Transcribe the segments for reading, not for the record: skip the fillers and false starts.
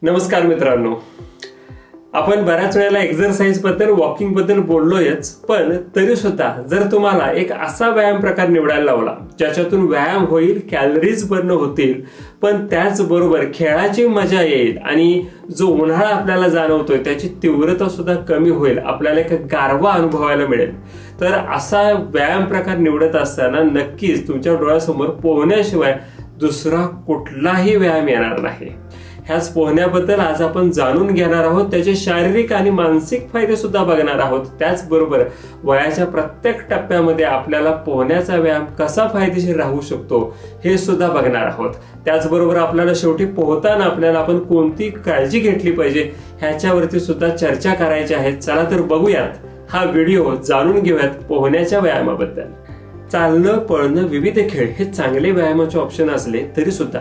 नमस्कार मित्रांनो, आपण बऱ्याच वेळेला एक्सरसाइज बद्दल वॉकिंग बद्दल बोललोयच, पण तरी सुद्धा जर तुम्हाला एक असा व्यायाम प्रकार निवडायला लावला ज्याच्यातून व्यायाम होईल, कॅलरीज बर्न होतील, पण त्याचबरोबर खेळाची मजा येईल आणि जो उन्हाळा आपल्याला जाणवतोय त्याची तीव्रता सुद्धा कमी होईल, आपल्याला एक गारवा अनुभवायला मिळेल, तर असा व्यायाम प्रकार निवडत असताना नक्कीच तुमच्या डोळ्यासमोर पोहण्याशिवाय दुसरा कुठलाही व्यायाम येणार नाही। ह्याच पोहण्याबद्दल आज आपण जाणून घेणार आहोत, त्याचे शारीरिक आणि मानसिक फायदे सुद्धा बघणार आहोत। त्याचबरोबर वयाच्या प्रत्येक टप्प्यामध्ये आपल्याला पोहण्याचा व्यायाम कसा फायदेशीर राहू शकतो हे सुद्धा बघणार आहोत। त्याचबरोबर आपल्याला शेवटी पोहताना आपल्याला आपण कोणती काळजी घेतली पाहिजे ह्याच्यावरती सुद्धा चर्चा करायची आहे। चला तर बघूयात हा व्हिडिओ, जाणून घेऊयात पोहण्याच्या व्यायामाबद्दल। चालणं, पळणं, विविध खेळ हे चांगले व्यायामाचे ऑप्शन असले तरी सुद्धा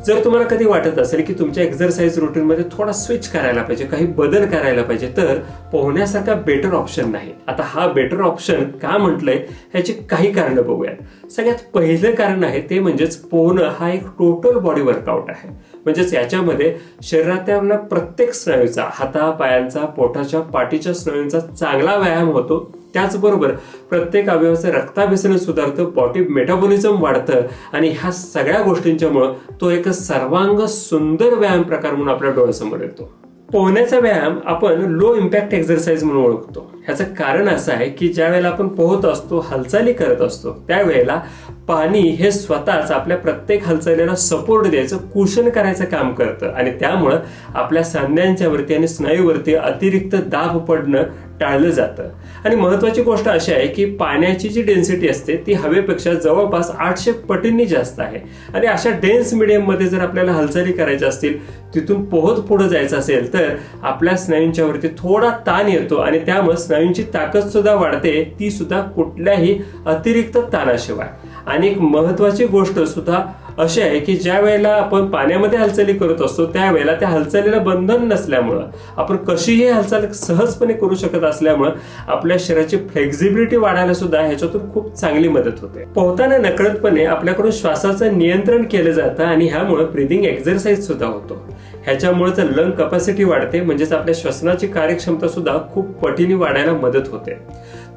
जर तुम्हाला कधी वाटत असेल की तुमच्या एक्सरसाइज रुटीन मध्ये थोडा स्विच करायला पाहिजे, काही बदल करायला पाहिजे, तर पोहण्यासारखा बेटर ऑप्शन नाही। आता हा बेटर ऑप्शन का म्हटलंय ह्याची काही कारण बघूयात। सगळ्यात पहिलं कारण आहे ते म्हणजेच पोहणं हा एक टोटल बॉडी वर्कआउट आहे। म्हणजेच याच्यामध्ये शरीरातल्या प्रत्येक स्नायूचा, हाता पायांचा, पोटाच्या, पाठीच्या स्नायूंचा चांगला व्यायाम होतो। त्याचबरोबर प्रत्येक अवयवाचं रक्ताभिसरण सुधारतं, बॉडी मेटाबॉलिझम वाढतं आणि ह्या सगळ्या गोष्टींच्यामुळे तो एक सर्वांग सुंदर व्यायाम प्रकार म्हणून आपल्या डोळ्यासमोर येतो। पोहण्याचा व्यायाम आपण लो इम्पॅक्ट एक्सरसाइज म्हणून ओळखतो। ह्याचं कारण असं आहे की ज्या वेळेला आपण पोहत असतो, हालचाली करत असतो, त्यावेळेला पाणी हे स्वतःच आपल्या प्रत्येक हालचालीला सपोर्ट द्यायचं, कुशन करायचं काम करतं आणि त्यामुळं आपल्या सांध्यांच्या वरती आणि स्नायूवरती अतिरिक्त दाब पडणं टाळलं जातं। आणि महत्वाची गोष्ट अशी आहे की पाण्याची जी डेन्सिटी असते ती हवेपेक्षा जवळपास 800 पटींनी जास्त आहे आणि अशा डेन्स मीडियम मध्ये जर आपल्याला हालचाली करायच्या असतील, तिथून पोहत पुढे जायचं असेल, तर आपल्या स्नायूंच्या वरती थोडा ताण येतो आणि त्यामुळे स्नायूंची ताकद सुद्धा वाढते, ती सुद्धा कुठल्याही अतिरिक्त ताणाशिवाय। आणि एक महत्वाची गोष्ट सुद्धा अशी आहे की ज्या वेळेला आपण पाण्यामध्ये हालचाली करत असतो त्यावेळेला त्या हालचालीला बंधन नसल्यामुळं आपण कशीही हालचाल सहजपणे करू शकत असल्यामुळं आपल्या शरीराची फ्लेक्झिबिलिटी वाढायला सुद्धा ह्याच्यातून खूप चांगली मदत होते। पोहताना नकळतपणे आपल्याकडून श्वासाचं नियंत्रण केलं जातं आणि ह्यामुळे ब्रीदिंग एक्सरसाइज सुद्धा होतो। ह्याच्यामुळे लंग कॅपॅसिटी वाढते, म्हणजेच आपल्या श्वसनाची कार्यक्षमता सुद्धा खूप पटीने वाढायला मदत होते।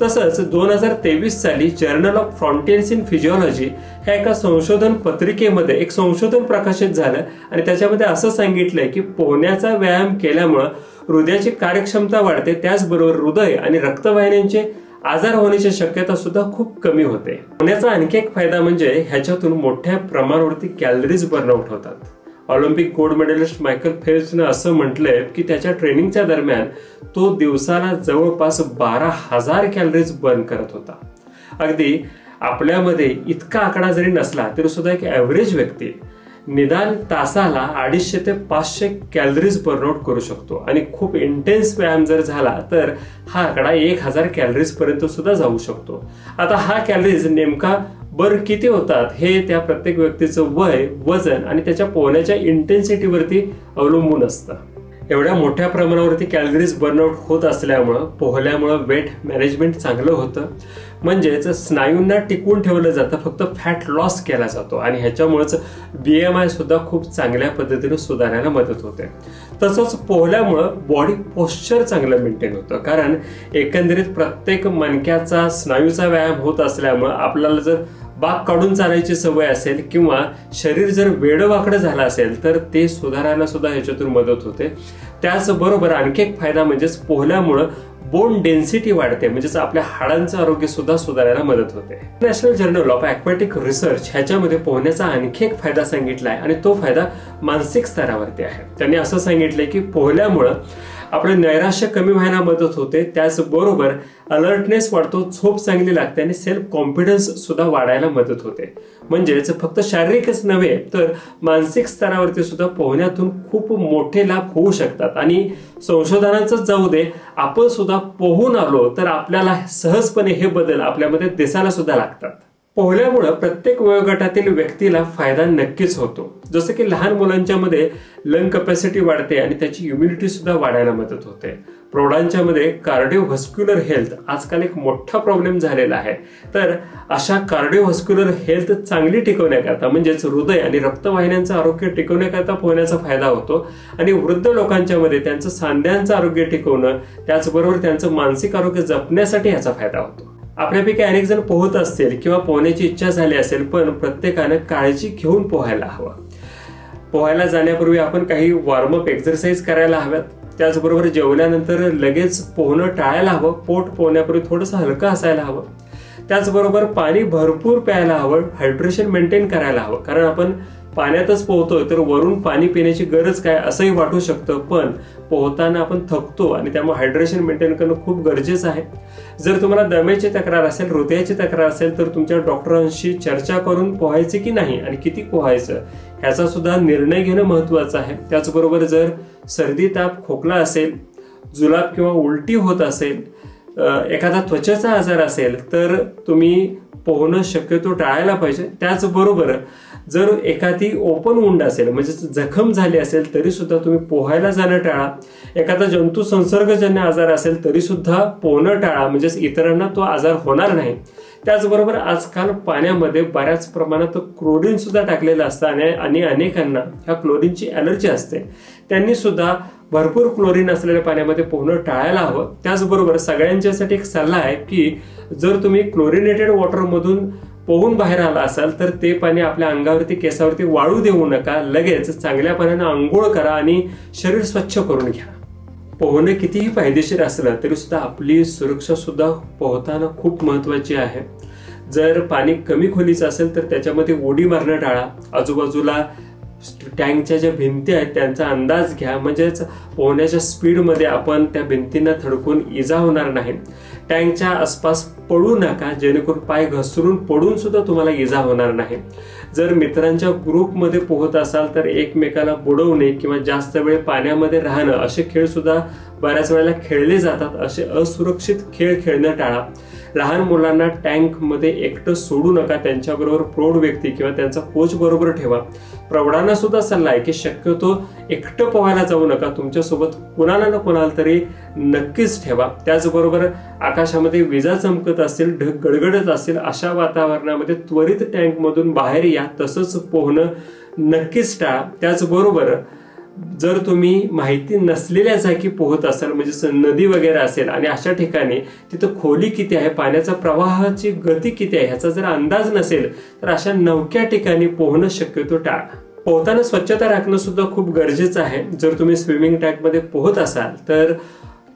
तसंच 2023 साली journal of frontiers in physiology ह्या एका संशोधन पत्रिकेमध्ये एक संशोधन प्रकाशित झालं आणि त्याच्यामध्ये असं सांगितलंय की पोहण्याचा व्यायाम केल्यामुळे हृदयाची कार्यक्षमता वाढते, त्याचबरोबर हृदय आणि रक्तवाहिन्यांचे आजार होण्याची शक्यता सुद्धा खूप कमी होते। पोहण्याचा आणखी एक फायदा म्हणजे ह्याच्यातून मोठ्या प्रमाणावरती कॅलरीज बर्नआउट होतात। ऑलिम्पिक गोल्ड मेडलिस्ट मायकल फेल्प्सने असं म्हटलंय की त्याच्या ट्रेनिंगच्या दरम्यान तो दिवसाला जवळपास 12,000 कॅलरीज बर्न करत होता। अगदी आपल्यामध्ये इतका आकडा जरी नसला तरी सुद्धा एक ॲव्हरेज व्यक्ती निदान तासाला 250 ते 500 कॅलरीज बर्नआउट करू शकतो आणि खूप इंटेन्स व्यायाम जर झाला तर हा आकडा 1000 कॅलरीज पर्यंत सुद्धा जाऊ शकतो। आता हा कॅलरीज नेमका बर्न किती होतात हे त्या प्रत्येक व्यक्तीचं वय, वजन आणि त्याच्या पोहण्याच्या इंटेन्सिटीवरती अवलंबून असतं। एवढ्या मोठ्या प्रमाणावरती कॅलरीज बर्नआउट होत असल्यामुळं पोहल्यामुळं वेट मॅनेजमेंट चांगलं होतं, म्हणजेच स्नायूंना टिकवून ठेवलं जातं, फक्त फॅट लॉस केला जातो आणि ह्याच्यामुळेच BMI सुद्धा खूप चांगल्या पद्धतीने सुधारायला मदत होते। तसंच पोहल्यामुळं बॉडी पोश्चर चांगलं मेंटेन होतं, कारण एकंदरीत प्रत्येक मणक्याचा, स्नायूचा व्यायाम होत असल्यामुळं आपल्याला जर बाक काढून चालायची सवय असेल किंवा शरीर जर वेडवाकडं झालं असेल तर ते सुधारायला सुद्धा ह्याच्यातून मदत होते। त्याचबरोबर आणखी एक फायदा म्हणजेच पोहल्यामुळं बोन डेन्सिटी वाढते, म्हणजेच आपल्या हाडांचं आरोग्य सुद्धा सुधारायला मदत होते। National journal of aquatic research ह्याच्यामध्ये पोहण्याचा आणखी एक फायदा सांगितलाय आणि तो फायदा मानसिक स्तरावरती आहे। त्यांनी असं सांगितलंय की पोहल्यामुळं आपलं नैराश्य कमी व्हायला मदत होते, त्याचबरोबर अलर्टनेस वाढतो, झोप चांगली लागते आणि सेल्फ कॉन्फिडन्स सुद्धा वाढायला मदत होते। म्हणजेच फक्त शारीरिकच नव्हे तर मानसिक स्तरावरती सुद्धा पोहण्यातून खूप मोठे लाभ होऊ शकतात आणि संशोधनाचं जाऊ दे, आपण सुद्धा पोहून आलो तर आपल्याला सहजपणे हे बदल आपल्यामध्ये दिसायला सुद्धा लागतात। पोहल्यामुळे प्रत्येक वयोगटातील व्यक्तीला फायदा नक्कीच होतो, जसं की लहान मुलांच्या मध्ये लंग कॅपॅसिटी वाढते आणि त्याची इम्युनिटी सुद्धा वाढायला मदत होते। प्रौढांच्या मध्ये कार्डिओव्हास्क्युलर हेल्थ आजकाल एक मोठा प्रॉब्लेम झालेला आहे। तर अशा कार्डिओव्हास्क्युलर हेल्थ चांगली टिकवण्याकरता म्हणजेच हृदय आणि रक्तवाहिन्यांचं आरोग्य टिकवण्याकरता पोहण्याचा फायदा होतो आणि वृद्ध लोकांच्या मध्ये त्यांचं सांध्यांचं आरोग्य टिकवणं त्याचबरोबर त्यांचं मानसिक आरोग्य जपण्यासाठी याचा फायदा होतो। आपल्यापैकी अनेक जण पोहत असतील किंवा पोहण्याची इच्छा झाली असेल, पण प्रत्येकाने काळजी घेऊन पोहायला हवं। पोहायला जाण्यापूर्वी आपण काही वॉर्मअप एक्सरसाइज करायला हव्यात। त्याचबरोबर जेवल्यानंतर लगेच पोहणं टाळायला हवं। पोट पोहण्यापूर्वी थोडंसं हलकं असायला हवं। त्याचबरोबर पाणी भरपूर प्यायला हवं। हायड्रेशन मेंटेन करायला हवं, कारण आपण पाण्यातच पोहतोय तर वरून पाणी पिण्याची गरज काय असंही वाटू शकतं, पण पोहताना आपण थकतो आणि त्यामुळे हायड्रेशन मेंटेन करणं खूप गरजेचं आहे। जर तुम्हाला दम्याची तक्रार असेल, हृदयाची तक्रार असेल तर तुमच्या डॉक्टरांशी चर्चा करून पोहायचे की नाही आणि किती पोहायचं ह्याचा सुद्धा निर्णय घेणं महत्त्वाचं आहे। त्याचबरोबर जर सर्दी, ताप, खोकला असेल, जुलाब किंवा उलटी होत असेल, एखादा त्वचेचा आजार असेल तर तुम्ही पोहणं शक्यतो टाळायला पाहिजे। त्याचबरोबर जर एखादी ओपन वुंड असेल म्हणजे जखम झाली असेल तरी सुद्धा तुम्ही पोहायला जाणं टाळा। एखादा जंतू संसर्गजन्य आजार असेल तरी सुद्धा पोहणं टाळा, म्हणजे इतरांना तो आजार होणार नाही। त्याचबरोबर आजकाल पाण्यामध्ये बऱ्याच प्रमाणात क्लोरीन सुद्धा टाकलेलं असतं आणि अनेकांना ह्या क्लोरीनची ॲलर्जी असते, त्यांनी सुद्धा भरपूर क्लोरीन असलेल्या पाण्यामध्ये पोहणं टाळायला हवं। त्याचबरोबर सगळ्यांच्यासाठी एक सल्ला आहे की जर तुम्ही क्लोरिनेटेड वॉटरमधून पोहून बाहेर आला असाल तर ते पाणी आपल्या अंगावरती, केसावरती वाळू देऊ नका। लगेच चांगल्या पाण्याने आंघोळ करा आणि शरीर स्वच्छ करून घ्या। पोहणं कितीही फायदेशीर असलं तरी सुद्धा आपली सुरक्षा सुद्धा पोहताना खूप महत्त्वाची आहे। जर पाणी कमी खोलीचं असेल तर त्याच्यामध्ये उडी मारणं टाळा। आजूबाजूला टँकच्या ज्या भिंती आहेत त्यांचा अंदाज घ्या, म्हणजेच पोहण्याच्या स्पीडमध्ये आपण त्या भिंतींना थडकून इजा होणार नाही। टँकच्या आसपास पडू नका, जेणेकरून पाय घसरून पडून सुद्धा तुम्हाला इजा होणार नाही। जर मित्रांच्या ग्रुपमध्ये पोहत असाल तर एकमेकाला बुडवणे किंवा जास्त वेळ पाण्यामध्ये राहणं असे खेळ सुद्धा बऱ्याच वेळेला खेळले जातात। असे असुरक्षित खेळ खेळणं टाळा। लहान मुलांना टँकमध्ये एकटं सोडू नका, त्यांच्याबरोबर प्रौढ व्यक्ती किंवा त्यांचा कोच बरोबर ठेवा। प्रौढांना सुद्धा सल्ला आहे की शक्यतो एकटं पोहायला जाऊ नका, तुमच्यासोबत कुणाला ना कुणाला तरी नक्कीच ठेवा। त्याचबरोबर आकाशामध्ये विजा चमकत असतील, ढग गडगडत असतील अशा वातावरणामध्ये त्वरित टँकमधून बाहेर या, तसंच पोहणं नक्कीच टाळा। त्याचबरोबर जर तुम्ही माहिती नसलेल्या जागी पोहत असाल, म्हणजे नदी वगैरे असेल आणि अशा ठिकाणी तिथं खोली किती आहे, पाण्याचा प्रवाहाची गती किती आहे ह्याचा जर अंदाज नसेल तर अशा नवख्या ठिकाणी पोहणं शक्यतो टाळा। पोहताना स्वच्छता राखणं सुद्धा खूप गरजेचं आहे। जर तुम्ही स्विमिंग टँकमध्ये पोहत असाल तर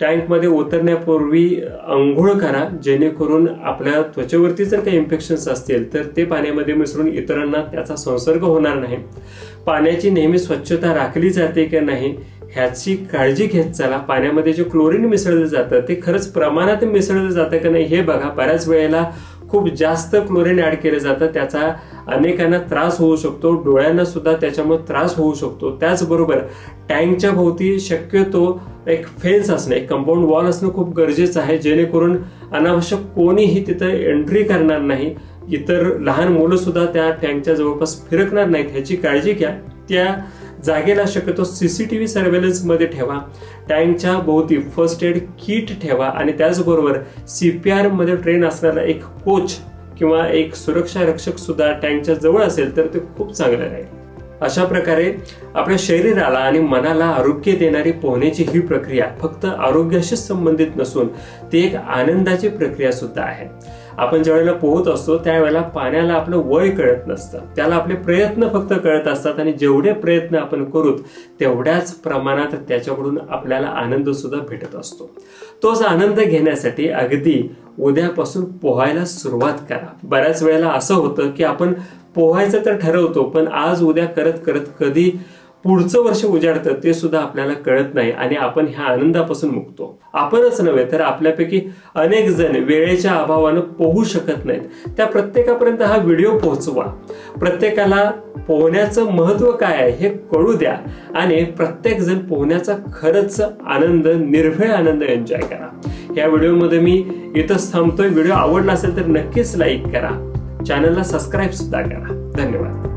टँकमध्ये उतरण्यापूर्वी आंघोळ करा, जेणेकरून आपल्या त्वचेवरती जर काही इन्फेक्शन्स असतील तर ते पाण्यामध्ये मिसळून इतरांना त्याचा संसर्ग होणार नाही। पाण्याची नेहमी स्वच्छता राखली जाते की नाही ह्याची काळजी घेत चला। पाण्यामध्ये जे क्लोरीन मिसळलं जातं ते खरंच प्रमाणात मिसळलं जातं की नाही हे बघा। बऱ्याच वेळेला खूप जास्त क्लोरीन ऍड केलं जातं, त्याचा अनेकांना त्रास होऊ शकतो, डोळ्यांना सुद्धा त्याच्यामुळे त्रास होऊ शकतो। त्याचबरोबर टँकच्या भोवती शक्यतो एक फेन्स असणं, एक कंपाऊंड वॉल असणं खूप गरजेचं आहे, जेणेकरून अनावश्यक कोणीही तिथं एंट्री करणार नाही, इतर लहान मुलं सुद्धा त्या टँकच्या जवळपास फिरकणार नाहीत ह्याची काळजी घ्या। त्या जागेला शक्यतो CCTV सर्वेलन्स मध्ये ठेवा। टँकच्या भोवती फर्स्ट एड किट ठेवा आणि त्याचबरोबर CPR मध्ये ट्रेन असणारा एक कोच किंवा एक सुरक्षा रक्षक सुद्धा टँकच्या जवळ असेल तर ते खूप चांगलं राहील। अशा प्रकारे आपल्या शरीराला आणि मनाला आरोग्य देणारी पोहण्याची ही प्रक्रिया फक्त आरोग्याशी संबंधित नसून ती एक आनंदाची प्रक्रिया सुद्धा आहे। आपण ज्यावेळेला पोहत असतो त्यावेळेला पाण्याला आपलं वय कळत नसतं, त्याला आपले प्रयत्न फक्त कळत असतात आणि जेवढे प्रयत्न आपण करू तेवढ्याच प्रमाणात त्याच्याकडून आपल्याला आनंद सुद्धा भेटत असतो। तोच आनंद घेण्यासाठी अगदी उद्यापासून पोहायला सुरुवात करा। बऱ्याच वेळेला असं होतं की आपण पोहायचं तर ठरवतो, पण आज उद्या करत करत कधी पुढचं वर्ष उजाडतं ते सुद्धा आपल्याला कळत नाही आणि आपण ह्या आनंदापासून मुक्तो। आपणच नव्हे तर आपल्यापैकी अनेक जण वेळेच्या अभावानं पोहू शकत नाहीत, त्या प्रत्येकापर्यंत हा व्हिडिओ पोहोचवा। प्रत्येकाला पोहण्याचं महत्त्व काय आहे हे कळू द्या आणि प्रत्येक जण पोहण्याचा खरंच आनंद, निर्भय आनंद एन्जॉय करा। या व्हिडिओमध्ये मी इथंच थांबतोय। व्हिडिओ आवडला असेल तर नक्कीच लाईक करा, चॅनलला सबस्क्राईब सुद्धा करा। धन्यवाद।